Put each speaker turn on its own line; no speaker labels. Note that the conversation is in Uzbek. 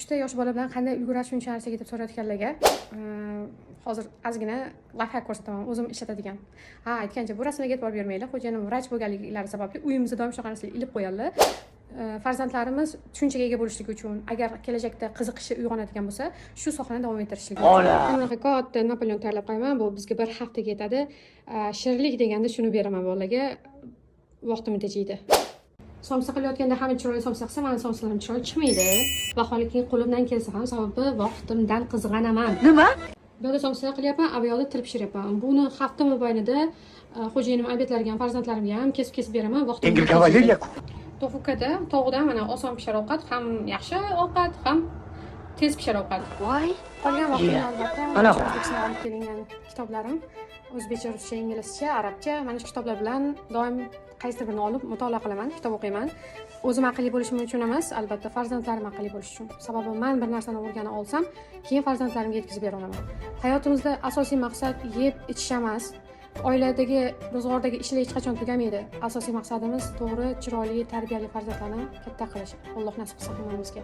3 ta yosh bola bilan qanday ulgurasiz shuncha narsaga deb so'rayotganlarga hozir ozgina lifehack ko'rsataman, o'zim ishlatadigan. Aytgancha, bu rasmlarga e'tibor bermanglar. Xo'jayinim vrach bo'lganliklari sababli uyimizda doim shunaqa narsalar ilib qo'yadilar. Farzandlarimiz tushunchaga ega bo'lishligi uchun, agar kelajakda qiziqishi uyg'onadigan bo'lsa, shu sohani davom ettirishligi uchun. Bunaqa katta Napoleon tayyorlab qo'yaman. Bu bizga bir haftaga yetadi. Shirinlik deganda shuni beraman bolalarga. Vaqtim tejaydi. Somsa qilayotganda hamma chiroyli somsa qilsa, meni somsalarim chiroyli chiqmaydi. Vaholanki qo'limdan kelsa ham, sababi vaqtimdan qizg'anaman.
Nima?
Bu yerda somsalar qilyapman, bu yoqda tilib pishiryapman. Buni hafta mobaynida xo'jayinim albatlariga ham, farzandlarimga ham kesib beraman. Vaqtim Tofukada tovuqdan mana oson pishar ovqat, ham yaxshi ovqat, ham tez pishar ovqat.
Voy.
Qolgan vaqtda albatta O'zbekistonga olib kelingan kitoblarim, o'zbekcha, ruscha, inglizcha, arabcha, mana shu kitoblar bilan doim qaysidir birini olib mutolaa qilaman, kitob o'qiyman. O'zim aqlli bo'lishim uchun emas, albatta farzandlarim aqlli bo'lishi uchun. Sababi men bir narsani o'rganib olsam, keyin farzandlarimga yetkazib bera olaman. Hayotimizda asosiy maqsad yeb ichish emas. Oiladagi, ro'zg'ordagi ishlar hech qachon tugamaydi. Asosiy maqsadimiz to'g'ri, chiroyli, tarbiyali farzandlarni katta qilish. Alloh nasib qilsa hammamizga.